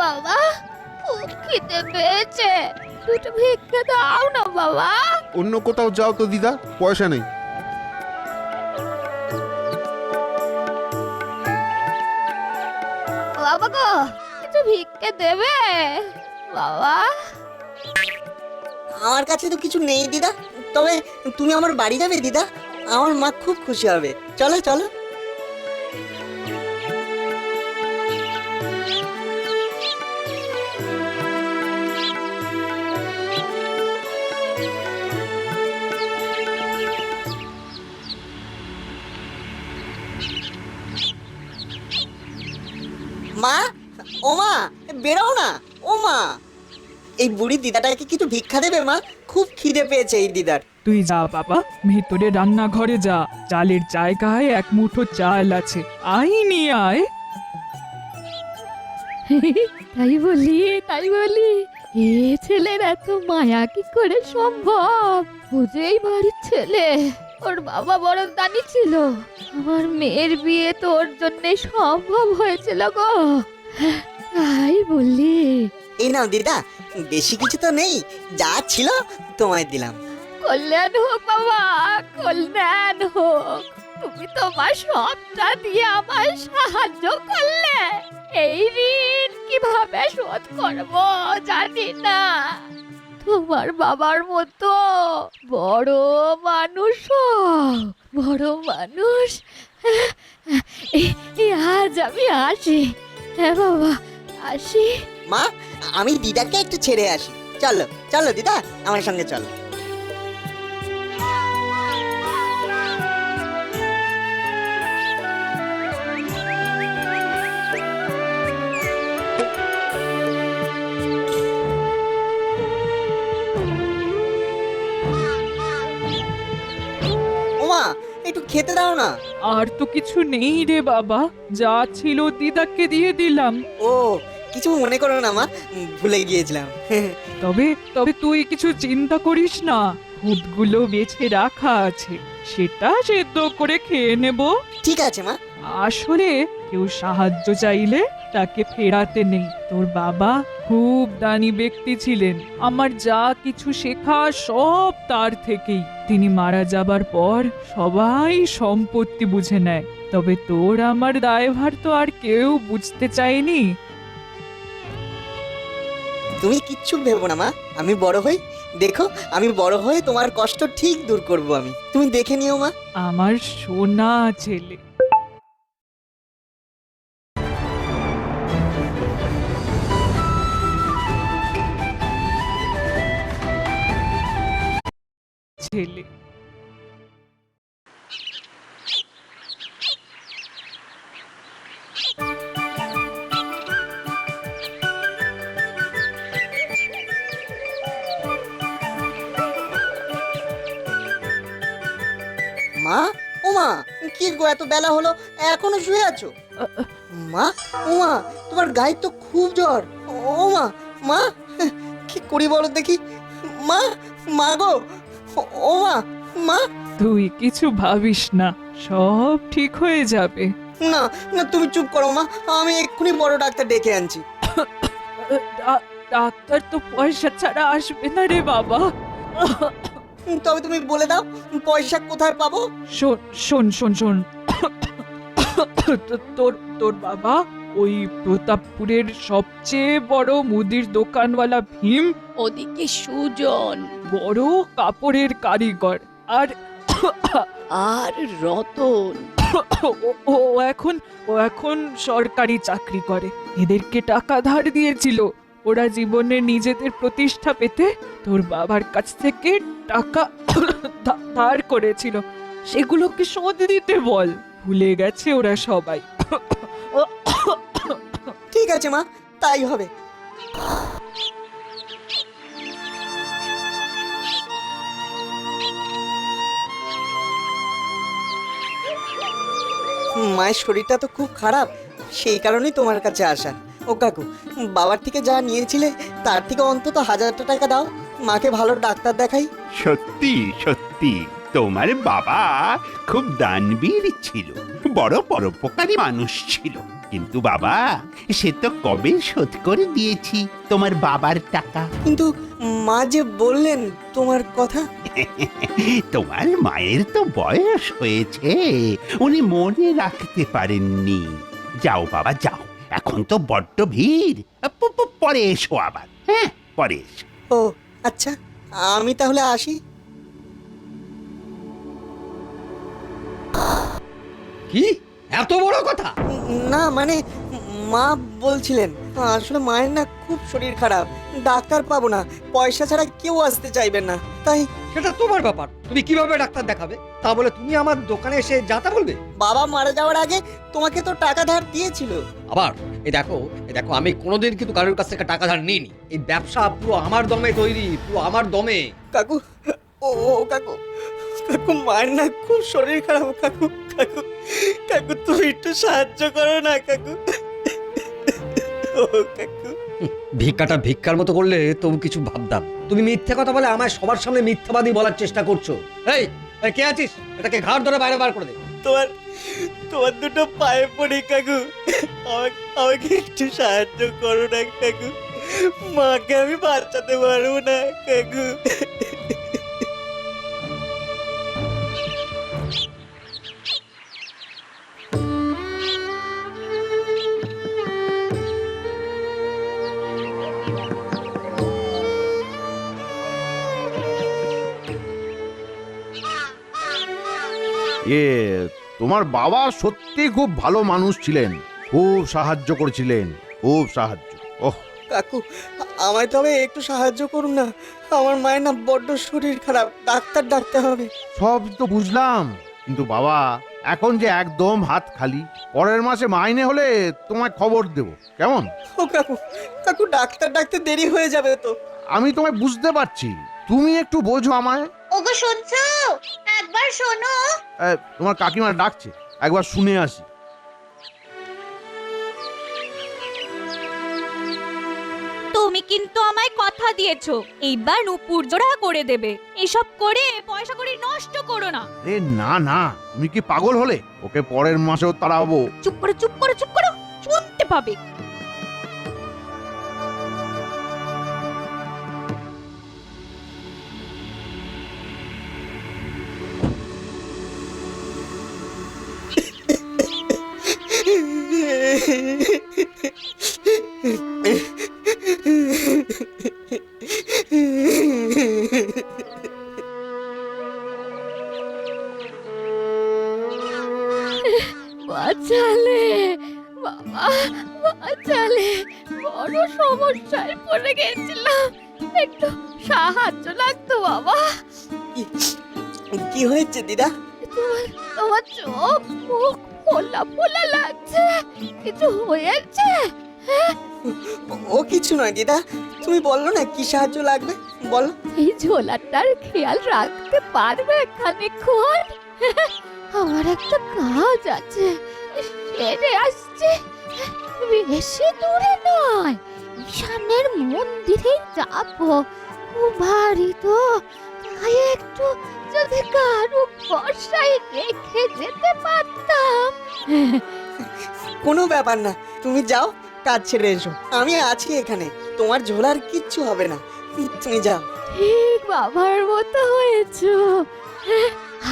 বাবা, খুব খিদে পেয়েছে, দুটো ভিক্ষে দাও না বাবা। অন্য কোথাও যাও তো দিদা, পয়সা নেই। বাবা গো, কিছু ভিক্ষে দেবে বাবা? আমার কাছে তো কিছু নেই দিদা, তবে তুমি আমার বাড়ি যাবে দিদা, আমার মা খুব খুশি হবে। চলো চলো। মা, ও মা, বেরোও না। ও মা, এই বুড়ি দিদাটাকে কিছু ভিক্ষা দেবে মা? খুব খিদে পেয়েছে এই দিদার। তুই যা বাবা, ভিতরে রান্নাঘরে যা, চালের জায়গায় এক মুঠো চাল আছে, আই নিয়ে আয়। তাই বলি এ ছেলের এত মায়া কি করে সম্ভব? বুঝেই বাড়ির ছেলে, ওর বাবা বড় দানি ছিল। আমার মেয়ের বিয়ে তো ওর জন্য সম্ভব হয়েছিল গো। তাই বললি? এই নাও দিদা, বেশি কিছু তো নেই, যা ছিল তোমায় দিলাম। কল্যাণ হোক বাবা, কল্যাণ হোক। তুমি তোমার সবটা দিয়ে আমায় সাহায্য করলে। এই ঋণ কিভাবে শোধ করব জানি না। তোমার বাবার মতো বড় মানুষ, আজ আমি আসি। হ্যাঁ বাবা, আসি। মা, আমি দিদাকে একটু ছেড়ে আসি। চলো চলো দিদা, আমার সঙ্গে চলো। ওমা, একটু খেতে দাও না। আর তো কিছু নেই রে বাবা, যা ছিল দিদাকে দিয়ে দিলাম। ও, কিছু মনে করো না মা, ভুলে গিয়েছিলাম। তবে তবে তুই কিছু চিন্তা করিস না, খুদগুলো বেছে রাখা আছে, সেটা সেদ্ধ করে খেয়ে নেব। ঠিক আছে মা। আসলে কেউ সাহায্য চাইলে তাকে ফেরাতে নেই। তোর বাবা খুব দানি ব্যক্তি ছিলেন, আমার যা কিছু শেখা সব তার থেকেই। তিনি মারা যাবার পর সবাই সম্পত্তি বুঝে নেয়, তবে তোর আমার দায়ভার তো আর কেউ বুঝতে চায়নি। তুমি কিচ্ছু ভেবো না মা, আমি বড় হই, দেখো আমি বড় হয়ে তোমার কষ্ট ঠিক দূর করব আমি, তুমি দেখে নিও মা। আমার সোনা ছেলে। ছেলে মা, ও মা, কি গো এত বেলা হলো এখনো শুয়ে আছো? মা, ও মা, তোমার গায়ে তো খুব জ্বর। ও মা, মা, কি করি বলো দেখি। মা, মা গো, ও মা, মা। তুই কিছু ভাবিস না, সব ঠিক হয়ে যাবে। না না, তুমি চুপ করো মা, আমি এক্ষুনি বড় ডাক্তার ডেকে আনছি। ডাক্তার তো পয়সা ছাড়া আসবে না রে বাবা। তবে তুমি বলে দাও পয়সা কোথায় পাবো? শোন শোন শোন শোন, তোর তোর বাবা ওই প্রতাপপুরের সবচেয়ে বড় মুদির দোকানওয়ালা ভীম, ওদিকে সুজন বড় কাপড়ের কারিগর, আর আর রতন। ও এখন সরকারি চাকরি করে। এদেরকে টাকা ধার দিয়েছিল, ওরা জীবনে নিজেদের প্রতিষ্ঠা পেতে তোর বাবার কাছ থেকে টাকা ধার করেছিল, সেগুলোকে শোধ দিতে বল। ভুলে গেছে ওরা সবাই। ঠিক আছে মা, তাই হবে। মায়ের শরীরটা তো খুব খারাপ, সেই কারণেই তোমার কাছে আসা। ও কাকু, বাবার থেকে যা নিয়েছিলে তার থেকে অন্তত 1000টা টাকা দাও, মাকে ভালো ডাক্তার দেখাই। সত্যি সত্যি তোমার বাবা খুব দানবীর ছিল, বড় পরোপকারী মানুষ ছিল। কিন্তু বাবা, সে তো কবে শোধ করে দিয়েছি তোমার বাবার টাকা। কিন্তু মা যে বললেন তোমার কথা। তোমার মায়ের তো বয়স হয়েছে, উনি মনে রাখতে পারেননি। যাও বাবা যাও, এখন তো বড্ড ভিড়। পরে এসো আবার, হ্যাঁ পরে এসো। ও আচ্ছা, আমি তাহলে আসি। কি এত বড় কথা? না মানে মা বলছিলেন আসলে মায়ের না খুব শরীর খারাপ, ডাক্তার পাবো না, পয়সা ছাড়া কেউ আসতে চাইবেন না, তাই। সেটা তোমার ব্যাপার, তুমি কিভাবে ডাক্তার দেখাবে? তা বলে তুমি আমার দোকানে এসে যাতা বলবে? বাবা মারা যাওয়ার আগে তোমাকে তো টাকা ধার দিয়েছিল। আবার এই দেখো আমি কোনোদিন কিন্তু কারোর কাছ থেকে টাকা ধার নিইনি। এই ব্যবসা পুরো আমার দমে তৈরি, পুরো আমার দমে। কাকু, ও কাকু, কাকু মায়ের না খুব শরীর খারাপ। কাকু কাকু কাকু তুমি একটু সাহায্য করো না কাকু। ও কাকু, ভিক্ষাটা ভিক্ষার মতো করলে তবু কিছু ভাবতাম। তুমি মিথ্যে কথা বলে আমায় সবার সামনে মিথ্যাবাদী বলার চেষ্টা করছো। এই এই, কে আছিস? এটাকে ঘাড় ধরে বাইরে বার করে দে। তোমার তোমার দুটো পায়ে পড়ি কাকু, আমাকে একটু সাহায্য করো না কাকু, মাকে আমি বাঁচাতে পারবো না কাকু। তোমার বাবা সত্যি খুব ভালো মানুষ ছিলেন, খুব সাহায্য করেছিলেন, খুব সাহায্য। ওহ কাকু, আমায় তবে একটু সাহায্য করুন না, আমার মায়ের না বড্ড শরীর খারাপ, ডাক্তার ডাকতে হবে। সব তো বুঝলাম, কিন্তু বাবা এখন যে একদম হাত খালি, পরের মাসে মাইনে হলে তোমায় খবর দেব, কেমন? ও কাকু, কাকু ডাক্তার ডাকতে দেরি হয়ে যাবে তো। আমি তোমায় বুঝতে পারছি, তুমি একটু বোঝো আমায়। ওগো শুনছো? একবার শোনো। তোমার কাকিমা ডাকছে, একবার শুনে আসি। তুমি কিন্তু আমায় কথা দিয়েছো এইবার নুপুর জোড়া করে দেবে। এসব করে পয়সা কড়ি নষ্ট করো না। এ না না, তুমি কি পাগল হলে? ওকে পরের মাসেও তাড়াবো। চুপ করো চুপ করো চুপ করো, শুনতে পাবে। বাঁচালে বাবা, বাঁচালে, বড় সমস্যায় পড়ে গেছিলাম, একটু সাহায্য লাগতো বাবা। কি হয়েছে দিদা? তোমার তোমার চোখ মুখ ফোলা ফোলা লাগছে, কিছু হয়েছে? ও কিছু নয় দিদা, তুমি বললো না কি সাহায্য লাগবে, বলো। এই ঝোলাটার খেয়াল রাখতে পারবে খানিকক্ষণ? আমার একটা কাজ আছে, সেরে আসছে, বেশি দূরে নয়, সামনের মন্দিরে যাবো, খুব ভারী তো, তাই একটু যদি কারো বর্ষায় রেখে যেতে পারতাম। কোনো ব্যাপার না, তুমি যাও, কাজ ছেড়ে এসো, আমি আছি এখানে, তোমার ঝোলার কিচ্ছু হবে না, তুমি যাও। ঠিক বাবার মতো হয়েছো,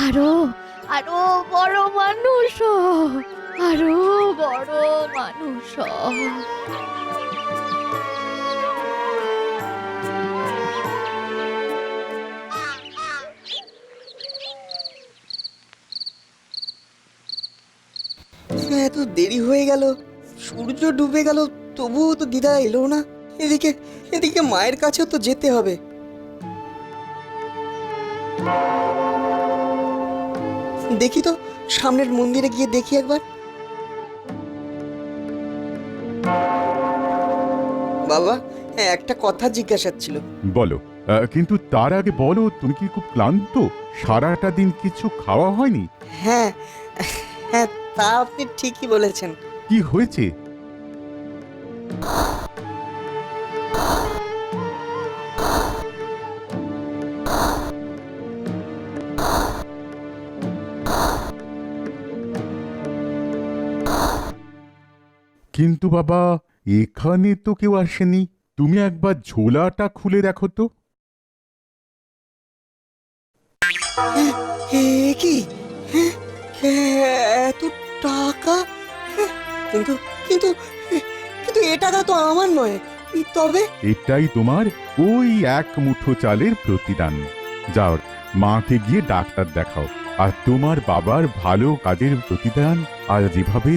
আরো আরো বড় মানুষ হও, আরো বড় মানুষ হও। এত দেরি হয়ে গেল, সূর্য ডুবে গেল, তবুও তো দিদা এলো না। এদিকে এদিকে মায়ের কাছেও তো যেতে হবে। দেখি তো, সামনের মন্দিরে গিয়ে দেখি একবার। বাবা, হ্যাঁ একটা কথা জিজ্ঞাসা ছিল। বলো, কিন্তু তার আগে বলো, তুমি কি খুব ক্লান্ত? সারাটা দিন কিছু খাওয়া হয়নি? হ্যাঁ হ্যাঁ, তা আপনি ঠিকই বলেছেন। কি হয়েছে? কিন্তু বাবা, এখানে তো কেউ আসেনি। তুমি একবার ঝোলাটা খুলে দেখো তো। এ কি হ্যাঁ, এত টাকা হ্যাঁ, কিন্তু কিন্তু কিন্তু এ টাকা তো আমার নয়। তবে এটাই তোমার ওই এক মুঠো চালের প্রতিদান। যাও, মাকে গিয়ে ডাক্তার দেখাও। আর তোমার বাবার ভালো কাজের প্রতিদান আর যেভাবে